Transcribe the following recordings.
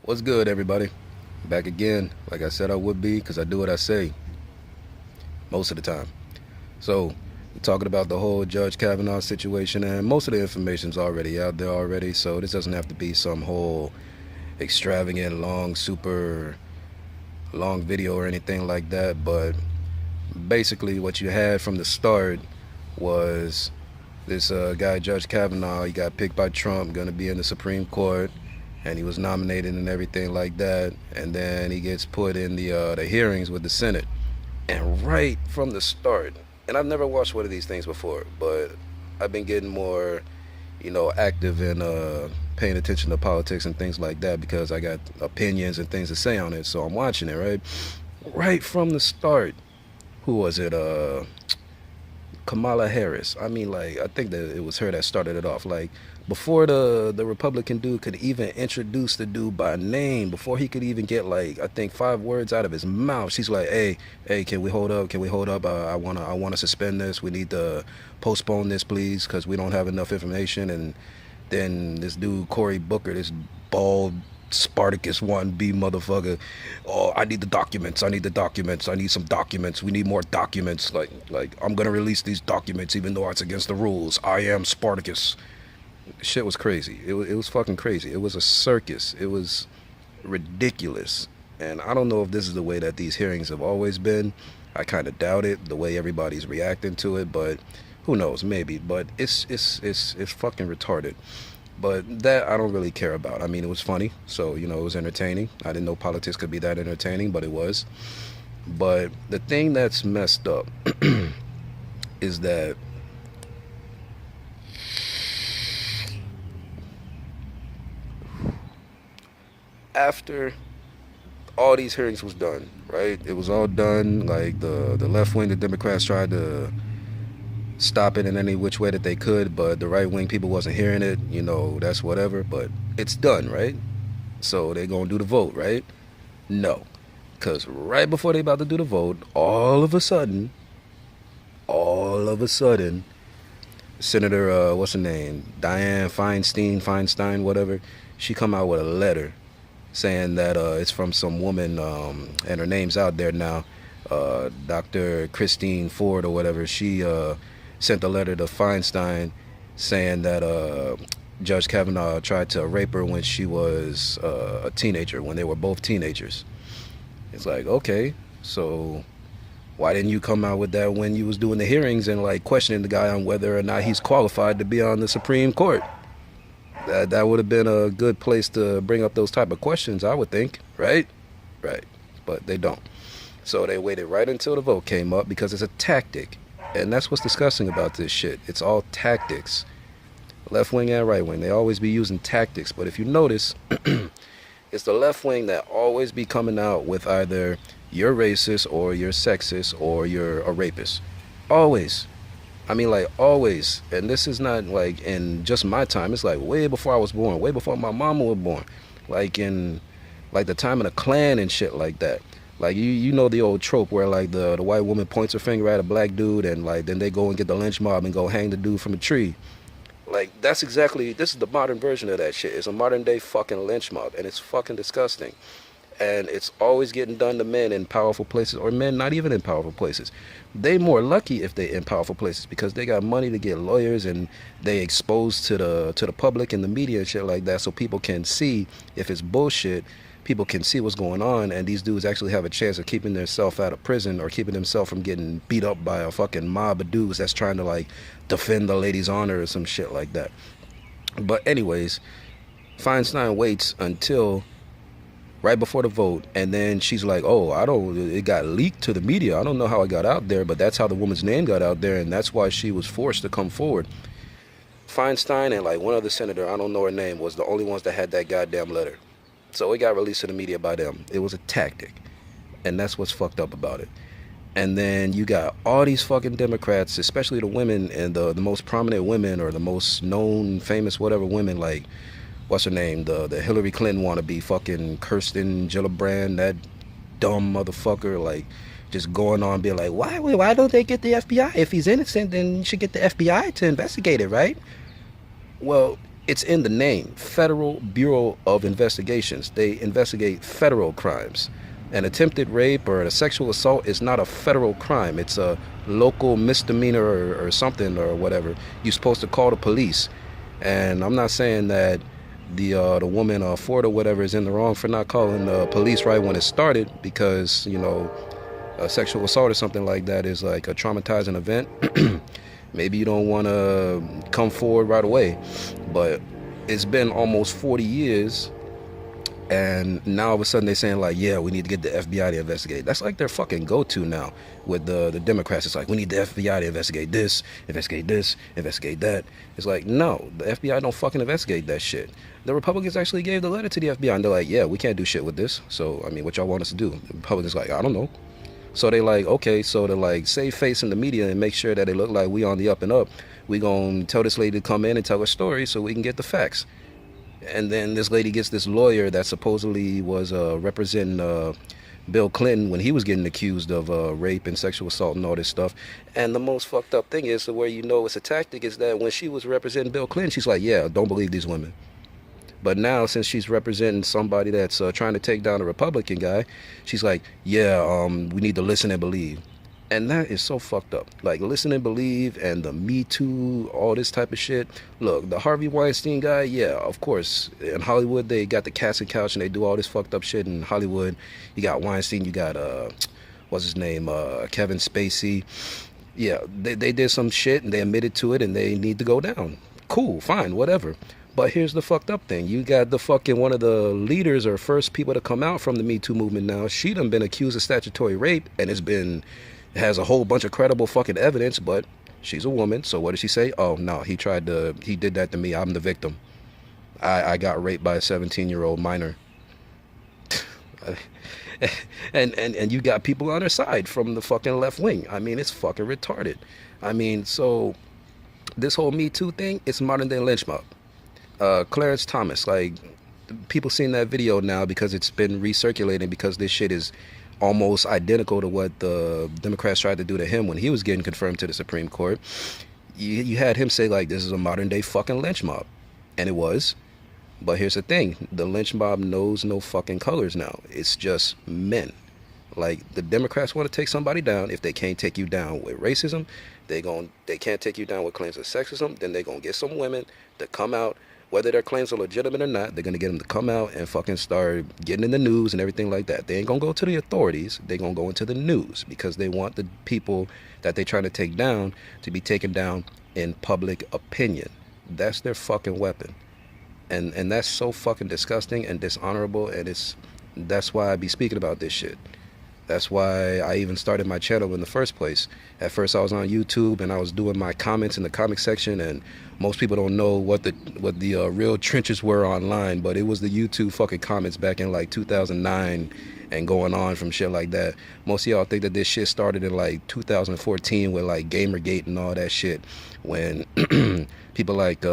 What's good, everybody? Back again, like I said I would be, because I do what I say most of the time. So, we're talking about the whole Judge Kavanaugh situation, and most of the information's already out there already, so this doesn't have to be some whole extravagant, long, super long video or anything like that. But basically, what you had from the start was this guy, Judge Kavanaugh. He got picked by Trump, going to be in the Supreme Court, and he was nominated and everything like that. And then he gets put in the hearings with the Senate. And right from the start, and I've never watched one of these things before, but I've been getting more, active in paying attention to politics and things like that because I got opinions and things to say on it. So I'm watching it, right? Right from the start, who was it? Kamala Harris. I mean, like, I think that it was her that started it off. Like, before the Republican dude could even introduce the dude by name, before he could even get, like, I think 5 words out of his mouth, she's like, hey, can we hold up? Can we hold up? I wanna suspend this. We need to postpone this, please, because we don't have enough information. And then this dude Cory Booker, this bald Spartacus 1B motherfucker. Oh, I need the documents. I need the documents. I need some documents. We need more documents. Like I'm gonna release these documents even though it's against the rules. I am Spartacus. Shit was crazy. It was fucking crazy. It was a circus. It was ridiculous. And I don't know if this is the way that these hearings have always been. I kind of doubt it. The way everybody's reacting to it, but who knows? Maybe. But it's fucking retarded. But that I don't really care about. I mean, it was funny, so it was entertaining. I didn't know politics could be that entertaining, but it was. But the thing that's messed up is that after all these hearings was done, right? It was all done. Like the left wing, the Democrats tried to stop it in any which way that they could, but the right wing people wasn't hearing it. That's whatever. But it's done, right? So they gonna do the vote, right? No, because right before they about to do the vote, all of a sudden, Senator, what's her name, Dianne Feinstein, whatever, she come out with a letter saying that it's from some woman, and her name's out there now, Dr. Christine Ford or whatever. She sent a letter to Feinstein saying that Judge Kavanaugh tried to rape her when she was a teenager, when they were both teenagers. It's like, okay, so why didn't you come out with that when you was doing the hearings and like questioning the guy on whether or not he's qualified to be on the Supreme Court? That would have been a good place to bring up those type of questions, I would think, right? Right. But they don't. So they waited right until the vote came up because it's a tactic. And that's what's disgusting about this shit. It's all tactics. Left wing and right wing, they always be using tactics. But if you notice, it's the left wing that always be coming out with either you're racist or you're sexist or you're a rapist. Always. I mean, like, always. And this is not like in just my time. It's like way before I was born, way before my mama was born. Like in like the time of the Klan and shit like that. Like you know the old trope where like the white woman points her finger at a black dude and like then they go and get the lynch mob and go hang the dude from a tree. Like this is the modern version of that shit. It's a modern day fucking lynch mob and it's fucking disgusting. And it's always getting done to men in powerful places or men not even in powerful places. They more lucky if they in powerful places because they got money to get lawyers and they exposed to the public and the media and shit like that so people can see if it's bullshit. People can see what's going on, and these dudes actually have a chance of keeping themselves out of prison or keeping themselves from getting beat up by a fucking mob of dudes that's trying to like defend the lady's honor or some shit like that. But anyways, Feinstein waits until right before the vote, and then she's like, oh, it got leaked to the media. I don't know how it got out there, but that's how the woman's name got out there, and that's why she was forced to come forward. Feinstein and like one other senator, I don't know her name, was the only ones that had that goddamn letter. So it got released to the media by them. It was a tactic. And that's what's fucked up about it. And then you got all these fucking Democrats, especially the women and the most prominent women or the most known, famous, whatever women, like, what's her name? The Hillary Clinton wannabe, fucking Kirsten Gillibrand, that dumb motherfucker, like, just going on being like, why don't they get the FBI? If he's innocent, then you should get the FBI to investigate it, right? Well, It's in the name, Federal Bureau of Investigations. They investigate federal crimes. An attempted rape or a sexual assault is not a federal crime. It's a local misdemeanor or something or whatever. You're supposed to call the police. And I'm not saying that the woman Ford or whatever is in the wrong for not calling the police right when it started, because a sexual assault or something like that is like a traumatizing event. Maybe you don't want to come forward right away, but it's been almost 40 years, and now all of a sudden they're saying like, yeah, we need to get the FBI to investigate. That's like their fucking go-to now with the Democrats. It's like, we need the FBI to investigate this, investigate that. It's like, no, the FBI don't fucking investigate that shit. The Republicans actually gave the letter to the FBI, and they're like, yeah, we can't do shit with this. So, I mean, what y'all want us to do? The Republicans like, I don't know. So they like, okay, so to like save face in the media and make sure that it look like we on the up and up, we gonna tell this lady to come in and tell her story so we can get the facts. And then this lady gets this lawyer that supposedly was representing Bill Clinton when he was getting accused of rape and sexual assault and all this stuff. And the most fucked up thing is, where you know it's a tactic, is that when she was representing Bill Clinton, she's like, yeah, don't believe these women. But now, since she's representing somebody that's trying to take down a Republican guy, she's like, yeah, we need to listen and believe. And that is so fucked up. Like, listen and believe and the Me Too, all this type of shit. Look, the Harvey Weinstein guy, yeah, of course. In Hollywood, they got the casting couch and they do all this fucked up shit in Hollywood. You got Weinstein, you got, what's his name, Kevin Spacey. Yeah, they did some shit and they admitted to it and they need to go down. Cool, fine, whatever. But here's the fucked up thing. You got the fucking one of the leaders or first people to come out from the Me Too movement now. She done been accused of statutory rape and has a whole bunch of credible fucking evidence, but she's a woman. So what did she say? Oh, no, he did that to me. I'm the victim. I got raped by a 17-year-old minor. and you got people on her side from the fucking left wing. I mean, it's fucking retarded. I mean, so this whole Me Too thing, it's modern day lynch mob. Clarence Thomas, like, people seen that video now because it's been recirculating, because this shit is almost identical to what the Democrats tried to do to him when he was getting confirmed to the Supreme Court. You had him say like, this is a modern day fucking lynch mob, and it was. But here's the thing, the lynch mob knows no fucking colors now. It's just men. Like, the Democrats want to take somebody down. If they can't take you down with racism, they can't take you down with claims of sexism, then they're gonna get some women to come out. Whether their claims are legitimate or not, they're going to get them to come out and fucking start getting in the news and everything like that. They ain't going to go to the authorities. They're going to go into the news because they want the people that they're trying to take down to be taken down in public opinion. That's their fucking weapon. And that's so fucking disgusting and dishonorable, and that's why I be speaking about this shit. That's why I even started my channel in the first place. At first I was on YouTube and I was doing my comments in the comment section, and most people don't know what the real trenches were online, but it was the YouTube fucking comments back in like 2009 and going on from shit like that. Most of y'all think that this shit started in like 2014 with like Gamergate and all that shit, when people like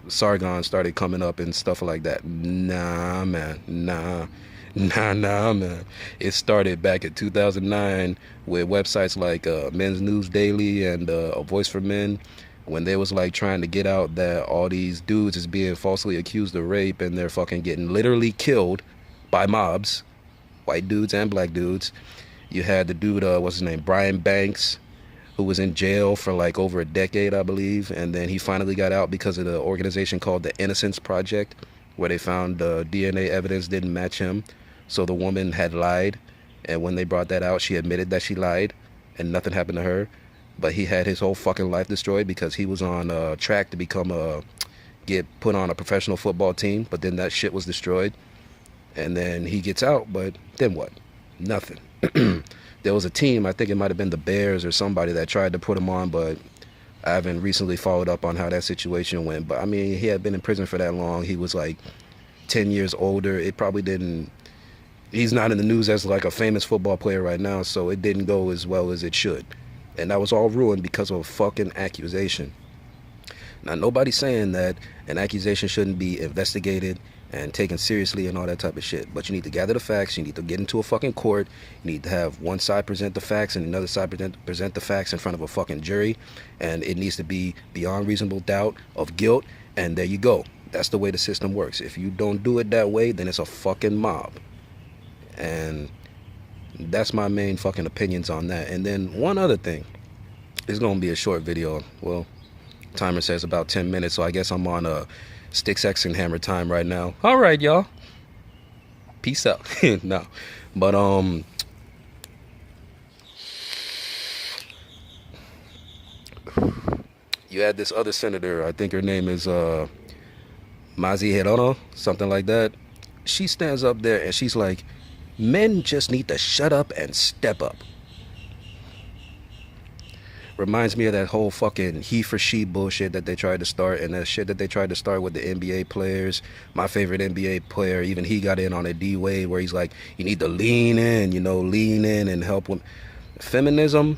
Sargon started coming up and stuff like that. Nah, man, nah. Nah, man. It started back in 2009 with websites like Men's News Daily and A Voice for Men, when they was like trying to get out that all these dudes is being falsely accused of rape and they're fucking getting literally killed by mobs, white dudes and black dudes. You had the dude, what's his name, Brian Banks, who was in jail for like over a decade, I believe, and then he finally got out because of the organization called the Innocence Project, where they found DNA evidence didn't match him. So the woman had lied, and when they brought that out, she admitted that she lied, and nothing happened to her. But he had his whole fucking life destroyed because he was on track to get put on a professional football team, but then that shit was destroyed. And then he gets out, but then what? Nothing. There was a team, I think it might have been the Bears or somebody, that tried to put him on, but I haven't recently followed up on how that situation went. But I mean, he had been in prison for that long. He was like 10 years older. It probably didn't. He's not in the news as like a famous football player right now, so it didn't go as well as it should. And that was all ruined because of a fucking accusation. Now, nobody's saying that an accusation shouldn't be investigated and taken seriously and all that type of shit. But you need to gather the facts. You need to get into a fucking court. You need to have one side present the facts and another side present the facts in front of a fucking jury. And it needs to be beyond reasonable doubt of guilt. And there you go. That's the way the system works. If you don't do it that way, then it's a fucking mob. And that's my main fucking opinions on that. And then one other thing. It's gonna be a short video. Well, timer says about 10 minutes, so I guess I'm on a Sticks X and Hammer time right now. All right, y'all. Peace out. No, but you had this other senator. I think her name is Mazi Hirono, something like that. She stands up there and she's like, "Men just need to shut up and step up." Reminds me of that whole fucking he for she bullshit that they tried to start, and that shit that they tried to start with the NBA players. My favorite NBA player, even he got in on a D-Wade where he's like, you need to lean in, lean in and help with feminism.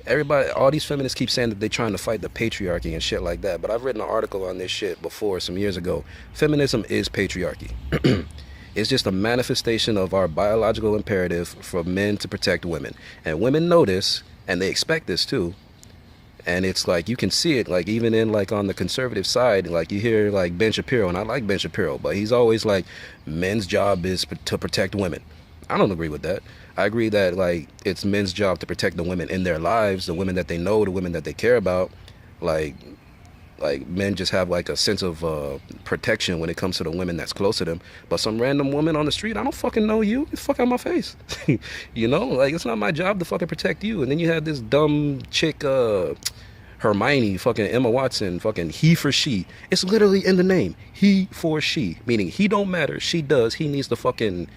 Everybody, all these feminists keep saying that they're trying to fight the patriarchy and shit like that, but I've written an article on this shit before some years ago. Feminism is patriarchy. It's just a manifestation of our biological imperative for men to protect women. And women know this, and they expect this too. And it's like, you can see it, like even in like on the conservative side, like you hear like Ben Shapiro, and I like Ben Shapiro, but he's always like, men's job is to protect women. I don't agree with that. I agree that like it's men's job to protect the women in their lives, the women that they know, the women that they care about. Like men just have like a sense of protection when it comes to the women that's close to them. But some random woman on the street, I don't fucking know you. Get the fuck out my face. Like it's not my job to fucking protect you. And then you have this dumb chick, Hermione, fucking Emma Watson, fucking he for she. It's literally in the name, he for she, meaning he don't matter, she does. He needs to fucking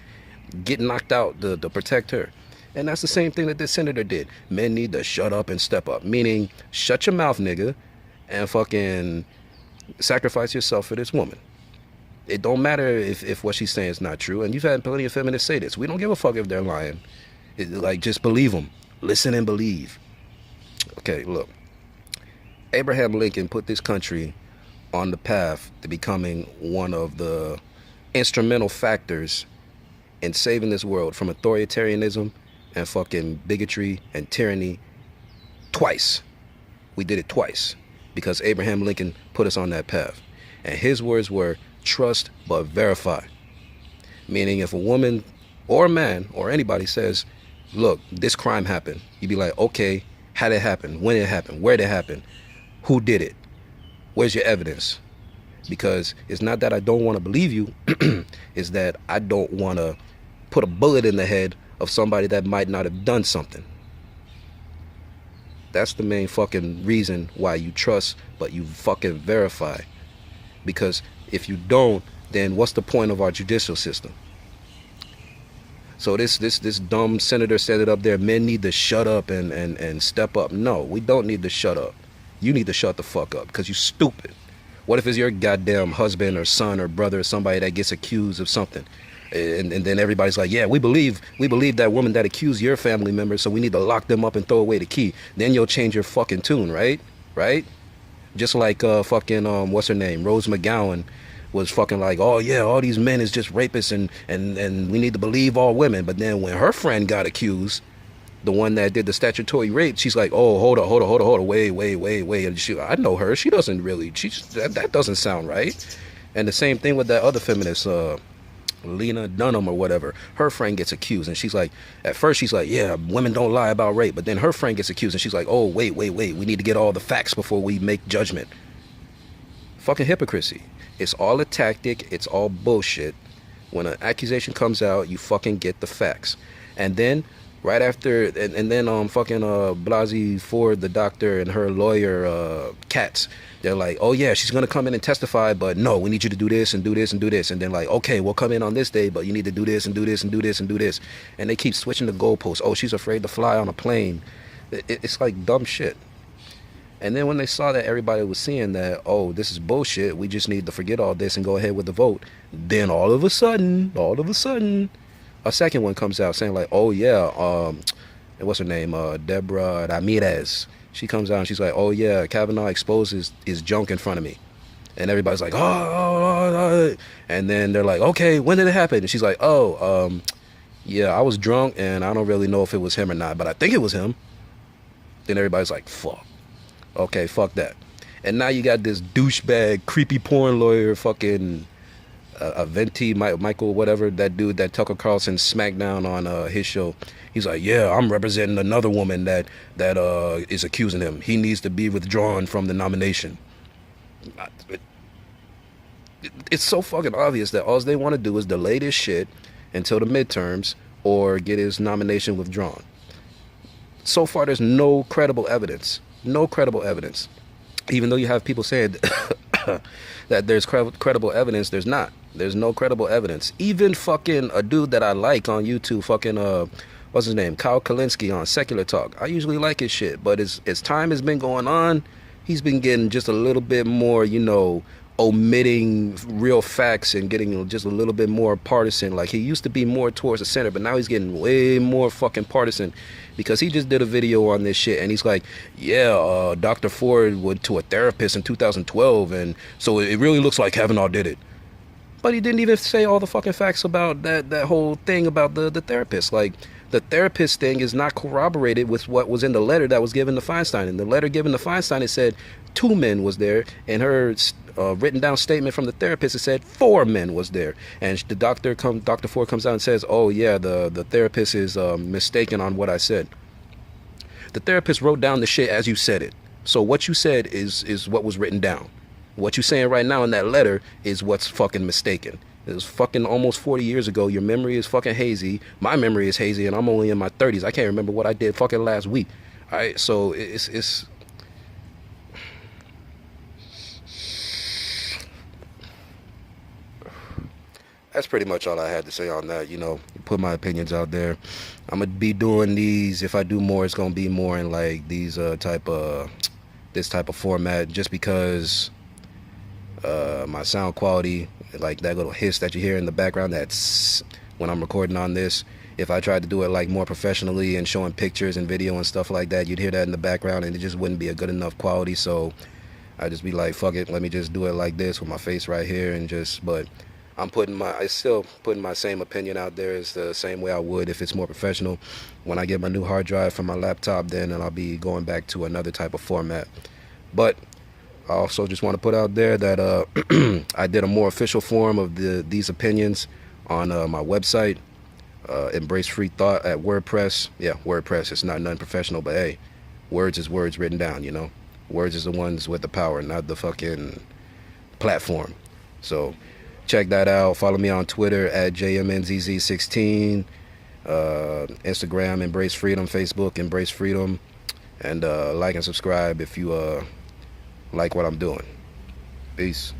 get knocked out to protect her. And that's the same thing that this senator did. Men need to shut up and step up, meaning shut your mouth, nigga, and fucking sacrifice yourself for this woman. It don't matter if what she's saying is not true. And you've had plenty of feminists say this. We don't give a fuck if they're lying. Like, just believe them. Listen and believe. Okay, look. Abraham Lincoln put this country on the path to becoming one of the instrumental factors in saving this world from authoritarianism and fucking bigotry and tyranny twice. We did it twice because Abraham Lincoln put us on that path. And his words were, trust but verify. Meaning if a woman or a man or anybody says, look, this crime happened, you'd be like, okay, how did it happen? When did it happen? Where did it happen? Who did it? Where's your evidence? Because it's not that I don't want to believe you, it's that I don't want to put a bullet in the head of somebody that might not have done something. That's the main fucking reason why you trust, but you fucking verify. Because if you don't, then what's the point of our judicial system? So this dumb senator said it up there, men need to shut up and step up. No, we don't need to shut up. You need to shut the fuck up because you stupid. What if it's your goddamn husband or son or brother or somebody that gets accused of something? And then everybody's like, yeah, we believe that woman that accused your family member, so we need to lock them up and throw away the key. Then you'll change your fucking tune, right? Right? Just like fucking what's her name? Rose McGowan was fucking like, oh yeah, all these men is just rapists and we need to believe all women. But then when her friend got accused, the one that did the statutory rape, she's like, oh, hold on, wait. And I know her. She doesn't really, that doesn't sound right. And the same thing with that other feminist, Lena Dunham or whatever. Her friend gets accused and she's like, at first she's like, yeah, women don't lie about rape. But then her friend gets accused and she's like, oh, wait. We need to get all the facts before we make judgment. Fucking hypocrisy. It's all a tactic. It's all bullshit. When an accusation comes out, you fucking get the facts. And then right after, and then fucking Blasey Ford, the doctor, and her lawyer, Katz, they're like, oh yeah, she's gonna come in and testify, but no, we need you to do this and do this and do this. And then like, okay, we'll come in on this day, but you need to do this and do this and do this and do this. And they keep switching the goalposts. Oh, she's afraid to fly on a plane. It's like dumb shit. And then when they saw that everybody was seeing that, oh, this is bullshit, we just need to forget all this and go ahead with the vote, then all of a sudden, a second one comes out saying like, oh yeah, what's her name? Deborah Ramirez. She comes out and she's like, oh yeah, Kavanaugh exposes his junk in front of me. And everybody's like, oh. And then they're like, okay, when did it happen? And she's like, oh, yeah, I was drunk and I don't really know if it was him or not, but I think it was him. Then everybody's like, fuck. Okay, fuck that. And now you got this douchebag, creepy porn lawyer, fucking Venti, Michael, whatever, that dude that Tucker Carlson smacked down on his show. He's like, yeah, I'm representing another woman that is accusing him. He needs to be withdrawn from the nomination. It's so fucking obvious that all they want to do is delay this shit until the midterms or get his nomination withdrawn. So far, there's no credible evidence. No credible evidence. Even though you have people saying that there's credible evidence, there's not. There's no credible evidence. Even fucking a dude that I like on YouTube, fucking what's his name, Kyle Kalinske on Secular Talk. I usually like his shit, but as time has been going on, he's been getting just a little bit more, you know, omitting real facts and getting just a little bit more partisan. Like, he used to be more towards the center, but now he's getting way more fucking partisan, because he just did a video on this shit and he's like, yeah, Dr. Ford went to a therapist in 2012 and so it really looks like Kavanaugh did it. But he didn't even say all the fucking facts about that whole thing about the therapist. Like, the therapist thing is not corroborated with what was in the letter that was given to Feinstein. In the letter given to Feinstein, it said 2 men was there, and her written down statement from the therapist, it said 4 men was there. And the Dr. Ford comes out and says, oh yeah, the therapist is mistaken on what I said. The therapist wrote down the shit as you said it. So what you said is what was written down. What you're saying right now in that letter is what's fucking mistaken. It was fucking almost 40 years ago. Your memory is fucking hazy. My memory is hazy, and I'm only in my 30s. I can't remember what I did fucking last week. All right, so it's that's pretty much all I had to say on that. You know, put my opinions out there. I'm gonna be doing these. If I do more, it's gonna be more in like these this type of format, just because my sound quality, like that little hiss that you hear in the background, that's when I'm recording on this. If I tried to do it like more professionally and showing pictures and video and stuff like that, you'd hear that in the background and it just wouldn't be a good enough quality. So I just be like, fuck it, let me just do it like this with my face right here and just, but I still putting my same opinion out there as the same way I would if it's more professional. When I get my new hard drive from my laptop, then I'll be going back to another type of format. But I also just want to put out there that I did a more official form of these opinions on my website, Embrace Free Thought at WordPress. Yeah, WordPress. It's not nothing professional, but hey, words is words written down, you know? Words is the ones with the power, not the fucking platform. So check that out. Follow me on Twitter at JMNZZ16, Instagram, Embrace Freedom, Facebook, Embrace Freedom, and like and subscribe if you like what I'm doing. Peace.